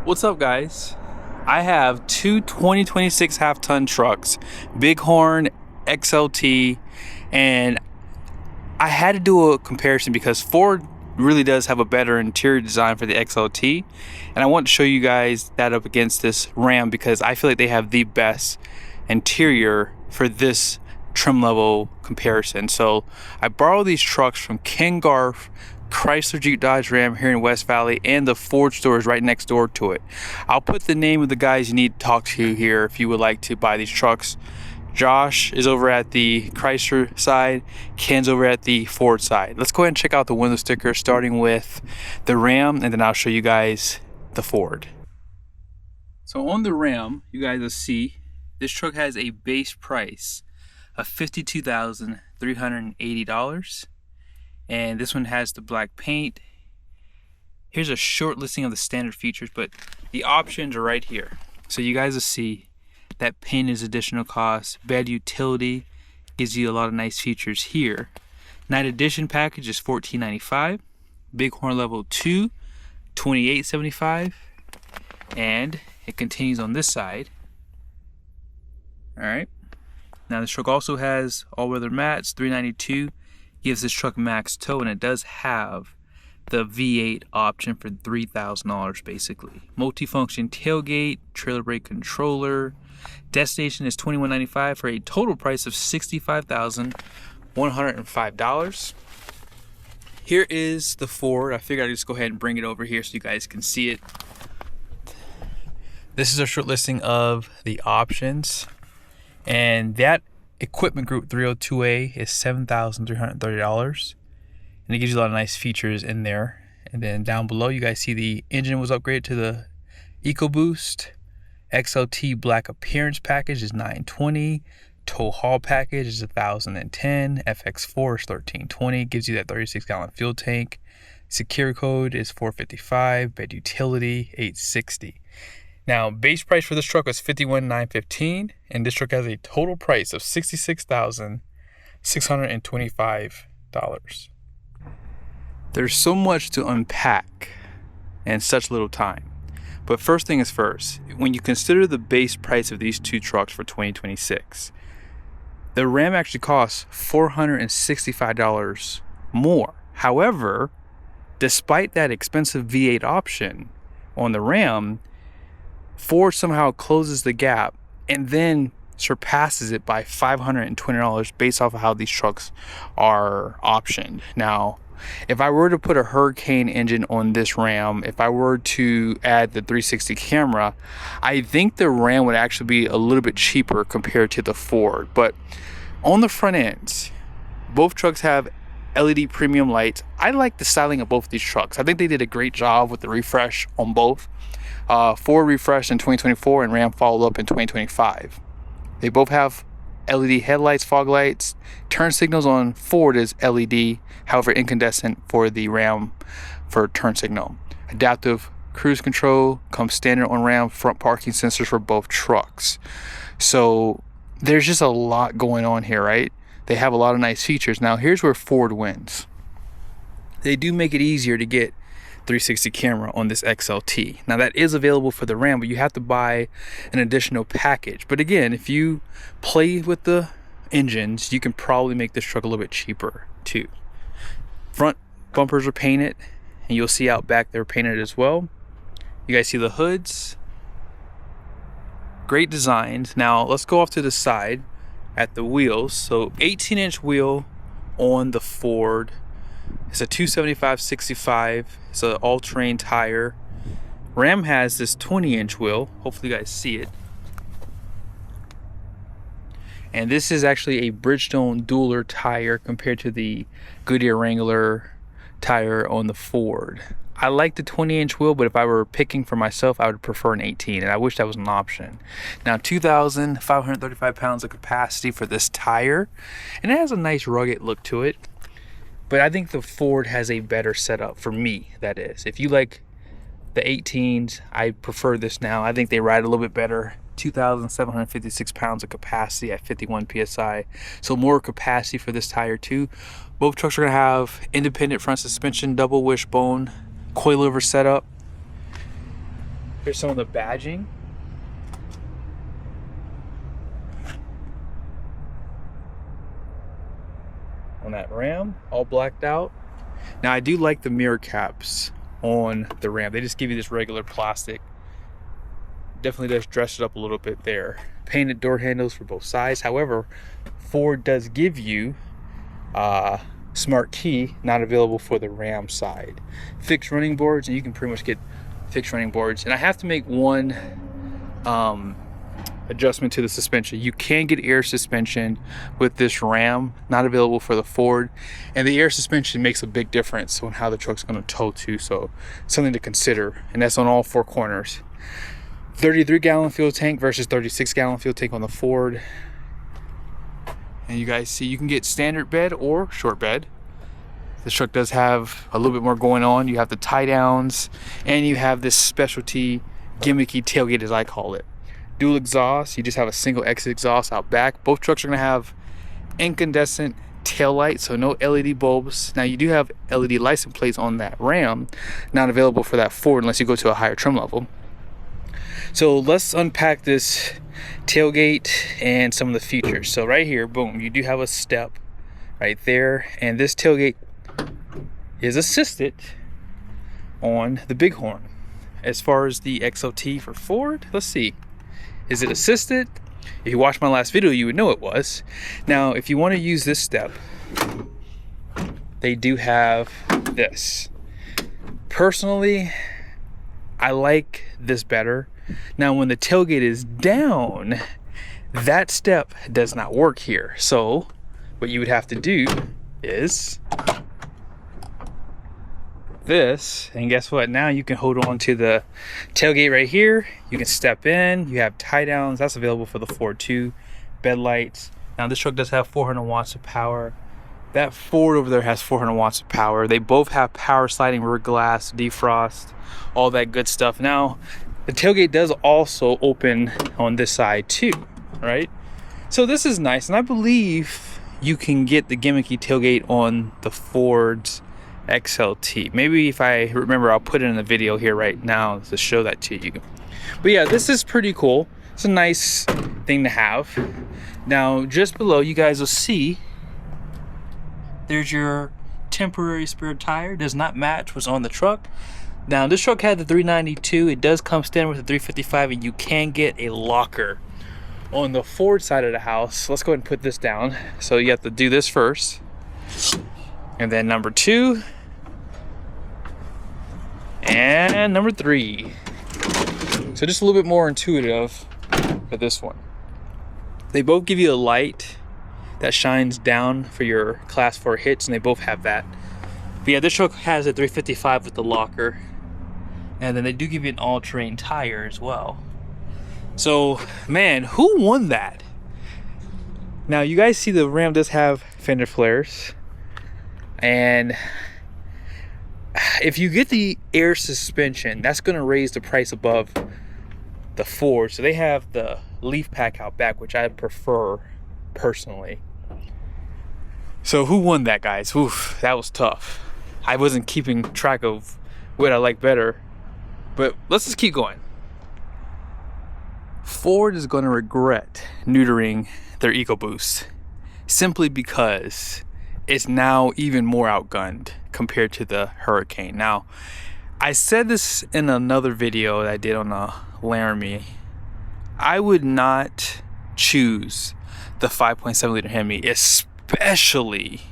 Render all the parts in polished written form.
What's up, guys? I have two 2026 half-ton trucks, Bighorn, XLT, and I had to do a comparison because Ford really does have a better interior design for the XLT, and I want to show you guys that up against this Ram because I feel like they have the best interior for this trim level comparison. So I borrowed these trucks from Ken Garff, Chrysler Jeep Dodge Ram here in West Valley, and the Ford store is right next door to it. I'll put the name of the guys you need to talk to here if you would like to buy these trucks. Josh is over at the Chrysler side, Ken's over at the Ford side. Let's go ahead and check out the window stickers, starting with the Ram, and then I'll show you guys the Ford. So on the Ram, you guys will see this truck has a base price of $52,380. And this one has the black paint. Here's a short listing of the standard features, but the options are right here. So you guys will see that paint is additional cost. Bed utility gives you a lot of nice features here. Night edition package is $14.95. Bighorn level 2, $28.75. And it continues on this side. Alright. Now this truck also has all-weather mats, $392. Gives this truck max tow, and it does have the V8 option for $3,000 basically. Multifunction tailgate, trailer brake controller. Destination is $21.95 for a total price of $65,105. Here is the Ford. I figured I'd just go ahead and bring it over here so you guys can see it. This is a short listing of the options, and that Equipment Group 302A is $7,330, and it gives you a lot of nice features in there. And then down below you guys see the engine was upgraded to the EcoBoost. XLT black appearance package is $920. Tow haul package is $1,010. FX4 is $1,320. Gives you that 36-gallon fuel tank. Secure code is $455. Bed utility $860. Now, base price for this truck was $51,915, and this truck has a total price of $66,625. There's so much to unpack in such little time. But first thing is first, when you consider the base price of these two trucks for 2026, the Ram actually costs $465 more. However, despite that expensive V8 option on the Ram, Ford somehow closes the gap and then surpasses it by $520 based off of how these trucks are optioned. Now, if I were to put a Hurricane engine on this Ram, if I were to add the 360 camera, I think the Ram would actually be a little bit cheaper compared to the Ford. But on the front ends, both trucks have LED premium lights. I like the styling of both of these trucks. I think they did a great job with the refresh on both. Ford refreshed in 2024 and Ram followed up in 2025. They both have LED headlights, fog lights. Turn signals on Ford is LED, however incandescent for the Ram for turn signal. Adaptive cruise control comes standard on Ram. Front parking sensors for both trucks. So there's just a lot going on here, right? They have a lot of nice features. Now here's where Ford wins. They do make it easier to get 360 camera on this XLT. Now that is available for the Ram, but you have to buy an additional package. But again, if you play with the engines, you can probably make this truck a little bit cheaper too. Front bumpers are painted, and you'll see out back they're painted as well. You guys see the hoods. Great designs. Now let's go off to the side at the wheels. So 18-inch wheel on the Ford. It's a 275/65. It's an all-terrain tire. Ram has this 20-inch wheel. Hopefully you guys see it. And this is actually a Bridgestone dueler tire compared to the Goodyear Wrangler tire on the Ford. I like the 20-inch wheel, but if I were picking for myself, I would prefer an 18, and I wish that was an option. Now, 2,535 pounds of capacity for this tire, and it has a nice rugged look to it. But I think the Ford has a better setup for me, that is. If you like the 18s, I prefer this now. I think they ride a little bit better. 2,756 pounds of capacity at 51 PSI. So more capacity for this tire too. Both trucks are going to have independent front suspension, double wishbone, coilover setup. Here's some of the badging. On that Ram, all blacked out. Now I do like the mirror caps on the Ram. They just give you this regular plastic. Definitely does dress it up a little bit there. Painted door handles for both sides. However, Ford does give you smart key, not available for the Ram side. Fixed running boards, and you can pretty much get fixed running boards. And I have to make one adjustment to the suspension. You can get air suspension with this Ram, not available for the Ford, and the air suspension makes a big difference on how the truck's going to tow to, so something to consider. And that's on all 4 corners. 33-gallon fuel tank versus 36-gallon fuel tank on the Ford. And you guys see you can get standard bed or short bed. This truck does have a little bit more going on. You have the tie downs, and you have this specialty gimmicky tailgate, as I call it. Dual exhaust, you just have a single exit exhaust out back. Both trucks are going to have incandescent tail lights, so no LED bulbs. Now you do have LED license plates on that Ram, not available for that Ford unless you go to a higher trim level. So let's unpack this tailgate and some of the features. So right here, boom, you do have a step right there, and this tailgate is assisted on the bighorn. As far as the XLT for Ford, let's see. Is it assisted? If you watched my last video, you would know it was. Now, if you want to use this step, they do have this. Personally, I like this better. Now, when the tailgate is down, that step does not work here. So, what you would have to do is this, and guess what? Now you can hold on to the tailgate right here. You can step in. You have tie downs. That's available for the Ford too. Bed lights. Now this truck does have 400 watts of power. That Ford over there has 400 watts of power. They both have power sliding rear glass, defrost, all that good stuff. Now the tailgate does also open on this side too, right? So this is nice, and I believe you can get the gimmicky tailgate on the Ford's XLT. Maybe if I remember, I'll put it in the video here right now to show that to you. But yeah, this is pretty cool. It's a nice thing to have. Now just below, you guys will see there's your temporary spare tire. Does not match what's on the truck. Now this truck had the 392. It does come standard with the 355, and you can get a locker on the Ford side of the house. Let's go ahead and put this down. So you have to do this first, and then number 2, and number 3. So just a little bit more intuitive for this one. They both give you a light that shines down for your class 4 hitch, and they both have that. But yeah, this truck has a 355 with the locker, and then they do give you an all-terrain tire as well. So man, who won that? Now you guys see the Ram does have fender flares, and if you get the air suspension, that's going to raise the price above the Ford. So they have the leaf pack out back, which I prefer personally. So who won that, guys? Oof, that was tough. I wasn't keeping track of what I like better, but let's just keep going. Ford is going to regret neutering their EcoBoost simply because it's now even more outgunned compared to the Hurricane. Now, I said this in another video that I did on the Laramie. I would not choose the 5.7 liter Hemi, especially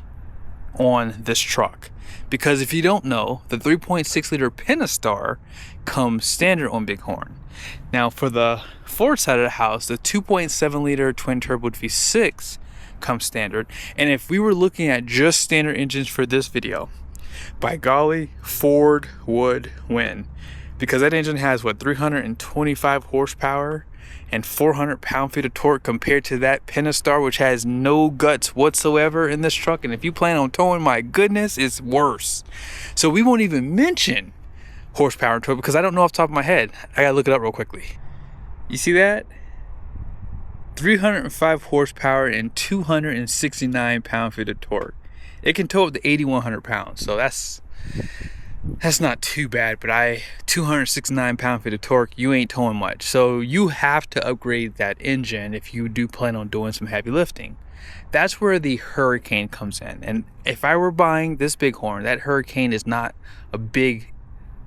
on this truck, because if you don't know, the 3.6 liter Pentastar comes standard on Bighorn. Now for the Ford side of the house, the 2.7 liter twin turbo V6 comes standard, and if we were looking at just standard engines for this video, by golly, Ford would win, because that engine has what, 325 horsepower and 400 pound-feet of torque, compared to that Pentastar, which has no guts whatsoever in this truck. And if you plan on towing, my goodness, it's worse. So we won't even mention horsepower and torque, because I don't know off the top of my head. I gotta look it up real quickly. You see that? 305 horsepower and 269 pound-feet of torque. It can tow up to 8,100 pounds. So that's That's not too bad, but 269 pound-feet of torque, you ain't towing much. So you have to upgrade that engine if you do plan on doing some heavy lifting. That's where the Hurricane comes in. And if I were buying this Bighorn, that Hurricane is not a big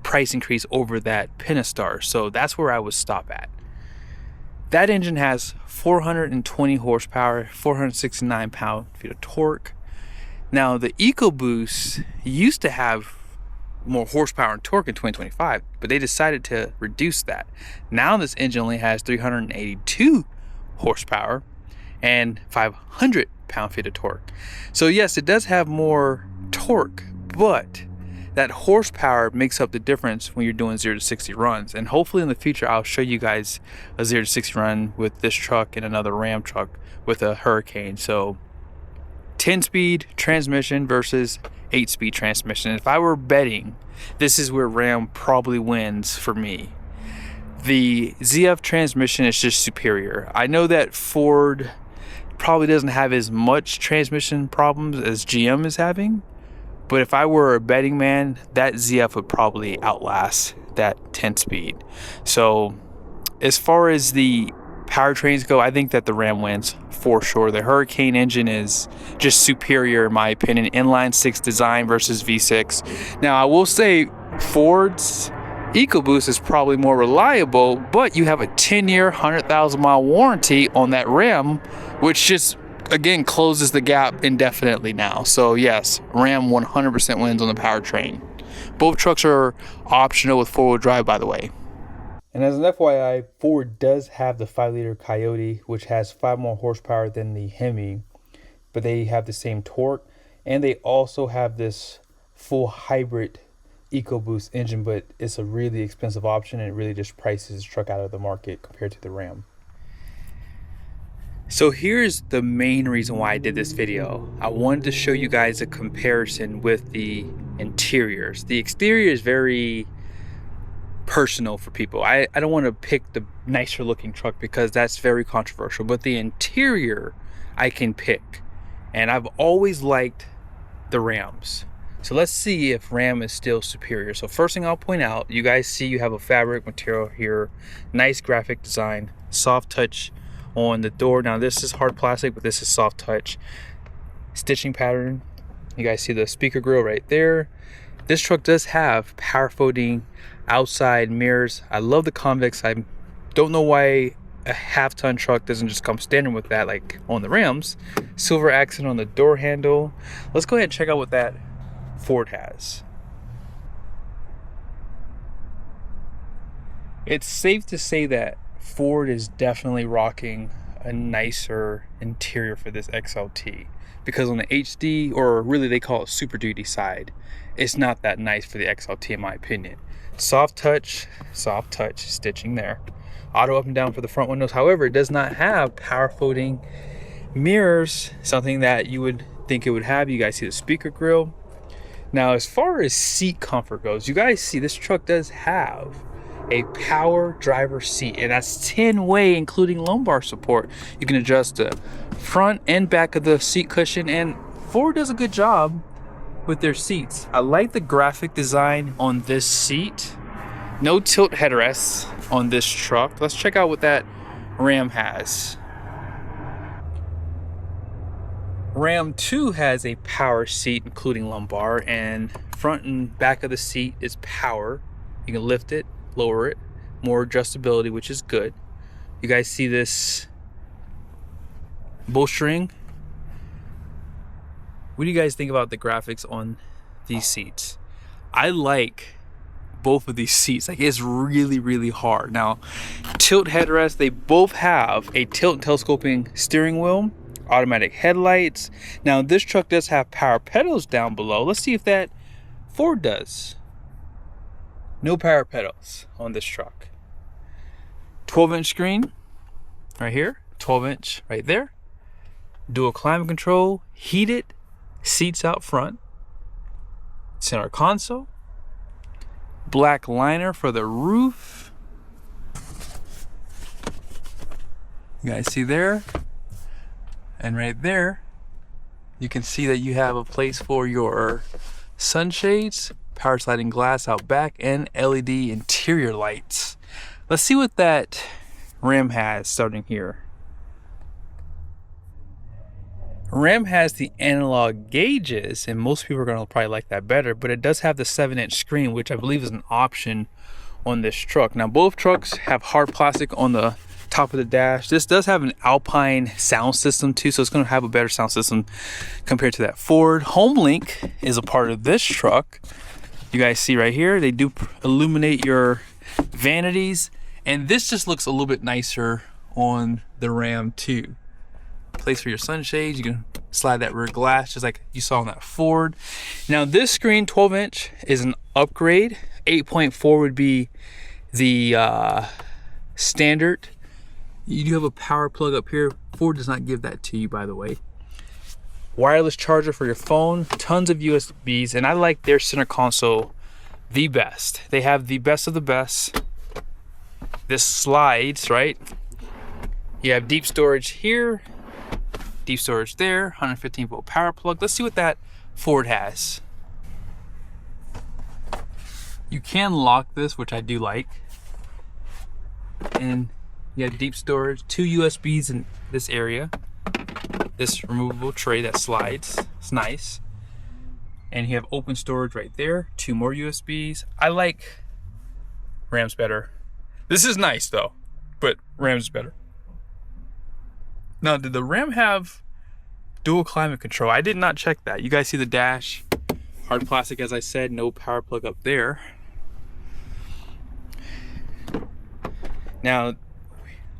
price increase over that Pentastar. So that's where I would stop at. That engine has 420 horsepower, 469 pound-feet of torque. Now the EcoBoost used to have more horsepower and torque in 2025, but they decided to reduce that. Now this engine only has 382 horsepower and 500 pound-feet of torque. So yes, it does have more torque, but that horsepower makes up the difference when you're doing 0 to 60 runs. And hopefully in the future I'll show you guys a 0 to 60 run with this truck and another Ram truck with a Hurricane. So 10-speed transmission versus 8-speed transmission. If I were betting, this is where Ram probably wins for me. The ZF transmission is just superior. I know that Ford probably doesn't have as much transmission problems as GM is having, but if I were a betting man, that ZF would probably outlast that 10-speed. So as far as the powertrains go, I think that the Ram wins for sure. The Hurricane engine is just superior in my opinion. Inline 6 design versus V6. Now I will say Ford's EcoBoost is probably more reliable, but you have a 10-year, 100,000-mile warranty on that Ram, which just again closes the gap indefinitely now. So yes, Ram 100% wins on the powertrain. Both trucks are optional with 4-wheel drive, by the way. And as an FYI, Ford does have the 5-liter Coyote, which has 5 more horsepower than the Hemi, but they have the same torque, and they also have this full hybrid EcoBoost engine, but it's a really expensive option, and it really just prices the truck out of the market compared to the Ram. So here's the main reason why I did this video. I wanted to show you guys a comparison with the interiors. The exterior is very personal for people. I don't want to pick the nicer looking truck because that's very controversial, but the interior I can pick, and I've always liked the Rams. So let's see if Ram is still superior. So first thing I'll point out, you guys see you have a fabric material here, nice graphic design, soft touch on the door. Now this is hard plastic, but this is soft touch. Stitching pattern, you guys see the speaker grill right there. This truck does have power folding outside mirrors. I love the convex. I don't know why a half-ton truck doesn't just come standard with that like on the Rams. Silver accent on the door handle. Let's go ahead and check out what that Ford has. It's safe to say that Ford is definitely rocking a nicer interior for this XLT, because on the HD, or really they call it Super Duty side, it's not that nice for the XLT in my opinion. Soft touch stitching there. Auto up and down for the front windows. However, it does not have power folding mirrors, something that you would think it would have. You guys see the speaker grill. Now, as far as seat comfort goes, you guys see this truck does have a power driver seat, and that's 10-way, including lumbar support. You can adjust the front and back of the seat cushion, and Ford does a good job with their seats. I like the graphic design on this seat. No tilt headrests on this truck. Let's check out what that Ram has. Ram 2 has a power seat, including lumbar, and front and back of the seat is power. You can lift it, lower it, more adjustability, which is good. You guys see this bowstring? What do you guys think about the graphics on these seats? I like both of these seats. Like, it's really hard. Now, tilt headrest, they both have a tilt and telescoping steering wheel, automatic headlights. Now, this truck does have power pedals down below. Let's see if that Ford does. No power pedals on this truck. 12-inch screen right here, 12-inch right there. Dual climate control, heated seats out front, center console, black liner for the roof. You guys see there, and right there you can see that you have a place for your sunshades, power sliding glass out back, and LED interior lights. Let's see what that Ram has starting here. Ram has the analog gauges, and most people are going to probably like that better, but it does have the 7-inch screen, which I believe is an option on this truck. Now, both trucks have hard plastic on the top of the dash. This does have an Alpine sound system too, so it's going to have a better sound system compared to that Ford. HomeLink is a part of this truck. You guys see right here, they do illuminate your vanities, and this just looks a little bit nicer on the Ram too. Place for your sunshades. You can slide that rear glass just like you saw on that Ford. Now this screen, 12-inch, is an upgrade. 8.4 would be the standard. You do have a power plug up here. Ford does not give that to you, by the way. Wireless charger for your phone. Tons of USBs, and I like their center console the best. They have the best of the best. This slides, right? You have deep storage here, deep storage there, 115 volt power plug. Let's see what that Ford has. You can lock this, which I do like. And you have deep storage, 2 USBs in this area. This removable tray that slides, it's nice. And you have open storage right there, 2 more USBs. I like Ram's better. This is nice though, but Ram's better. Now, did the Ram have dual climate control? I did not check that. You guys see the dash, hard plastic as I said, no power plug up there. Now, I'm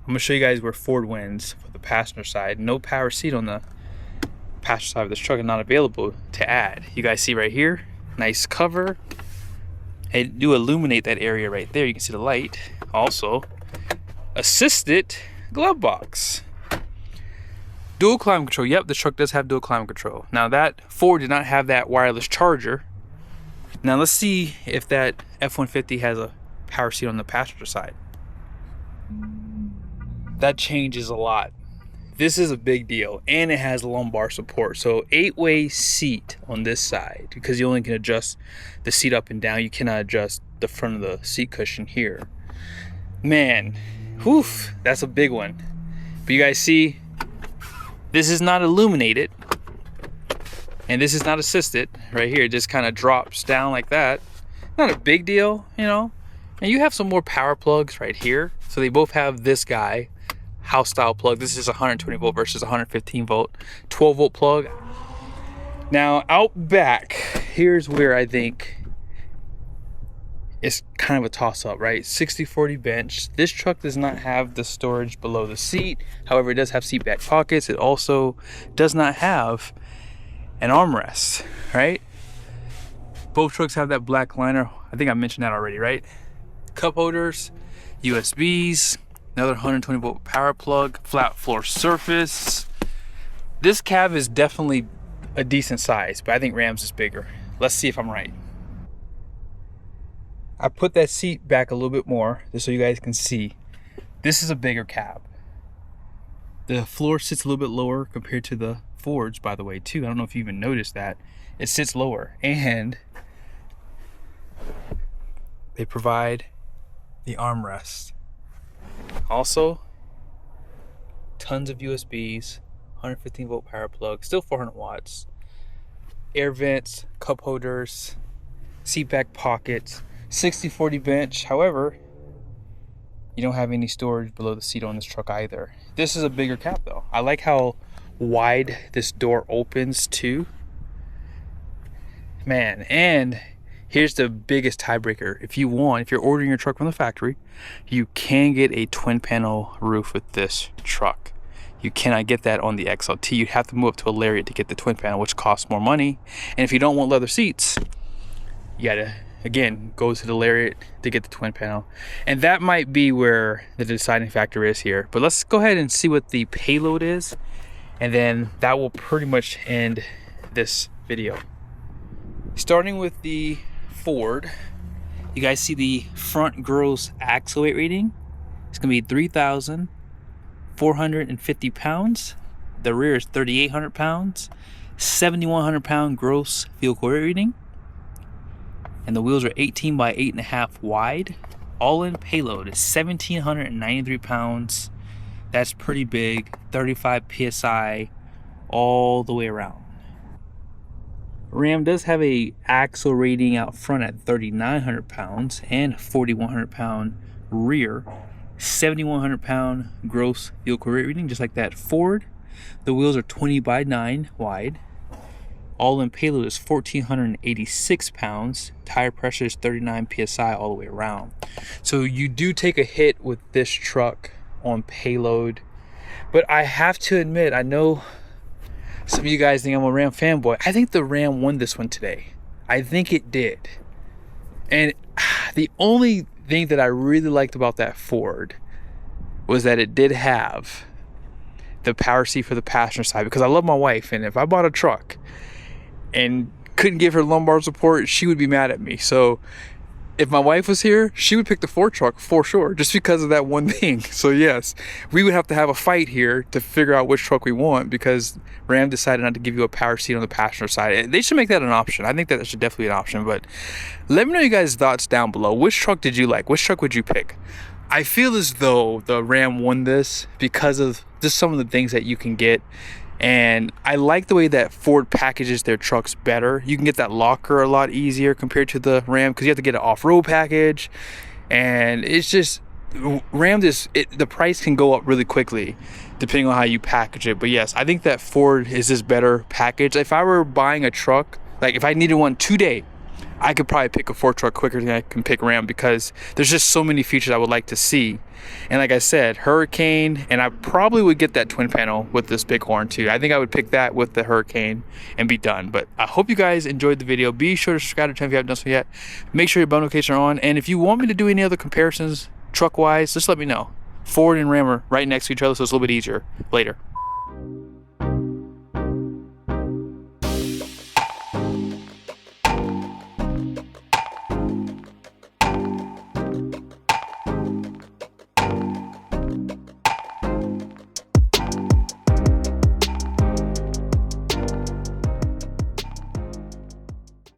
gonna show you guys where Ford wins for the passenger side. No power seat on the passenger side of this truck, and not available to add. You guys see right here, nice cover. They do illuminate that area right there. You can see the light. Also, assisted glove box. Dual climate control. Yep, the truck does have dual climate control. Now that Ford did not have that wireless charger. Now let's see if that F-150 has a power seat on the passenger side. That changes a lot. This is a big deal, and it has lumbar support. So 8-way seat on this side, because you only can adjust the seat up and down. You cannot adjust the front of the seat cushion here. Man, whew, that's a big one. But you guys see, this is not illuminated, and this is not assisted. Right here, it just kind of drops down like that. Not a big deal, you know. And you have some more power plugs right here. So they both have this guy, house style plug. This is 120 volt versus 115 volt, 12 volt plug. Now out back, here's where I think it's kind of a toss up, right? 60/40 bench. This truck does not have the storage below the seat. However, it does have seat back pockets. It also does not have an armrest, right? Both trucks have that black liner. I think I mentioned that already, right? Cup holders, USBs, another 120 volt power plug, flat floor surface. This cab is definitely a decent size, but I think Ram's is bigger. Let's see if I'm right. I put that seat back a little bit more just so you guys can see. This is a bigger cab. The floor sits a little bit lower compared to the Fords, by the way, too. I don't know if you even noticed that. It sits lower, and they provide the armrest. Also, tons of USBs, 115 volt power plug, still 400 watts, air vents, cup holders, seat back pockets, 60/40 bench. However, you don't have any storage below the seat on this truck either. This is a bigger cab though. I like how wide this door opens too. Man, and here's the biggest tiebreaker. If you're ordering your truck from the factory, you can get a twin panel roof with this truck. You cannot get that on the XLT. You'd have to move up to a Lariat to get the twin panel, which costs more money. And if you don't want leather seats, you gotta, again, go to the Lariat to get the twin panel. And that might be where the deciding factor is here. But let's go ahead and see what the Payload is, and then that will pretty much end this video. Starting with the Ford, you guys see the front gross axle weight rating. It's gonna be 3,450 pounds. The rear is 3,800 pounds. 7,100 pound gross vehicle weight rating. and the wheels are 18 by 8.5 wide. All-in payload is 1,793 pounds. That's pretty big. 35 psi all the way around. Ram does have a axle rating out front at 3,900 pounds and 4,100 pound rear. 7,100 pound gross vehicle weight reading, just like that Ford. The wheels are 20 by 9 wide. All-in payload is 1,486 pounds. Tire pressure is 39 psi all the way around. So you do take a hit with this truck on payload. But I have to admit, I know some of you guys think I'm a Ram fanboy. I think the Ram won this one today. I think it did. And the only thing that I really liked about that Ford was that it did have the power seat for the passenger side, because I love my wife, and if I bought a truck and couldn't give her lumbar support, she would be mad at me. So if my wife was here, she would pick the Ford truck for sure, just because of that one thing. So yes, we would have to have a fight here to figure out which truck we want, because Ram decided not to give you a power seat on the passenger side. They should make that an option. I think that should definitely be an option. But let me know your guys' thoughts down below. Which truck did you like? Which truck would you pick? I feel as though the Ram won this because of just some of the things that you can get. And I like the way that Ford packages their trucks better. You can get that locker a lot easier compared to the Ram, because you have to get an off-road package. And it's just, Ram, the price can go up really quickly depending on how you package it. But yes, I think that Ford is this better package. If I were buying a truck, like if I needed one today, I could probably pick a Ford truck quicker than I can pick Ram, because there's just so many features I would like to see. And like I said, Hurricane, and I probably would get that twin panel with this big horn too. I think I would pick that with the Hurricane and be done. But I hope you guys enjoyed the video. Be sure to subscribe to the channel if you haven't done so yet. Make sure your bell notifications are on. And if you want me to do any other comparisons truck-wise, just let me know. Ford and Ram are right next to each other, so it's a little bit easier later.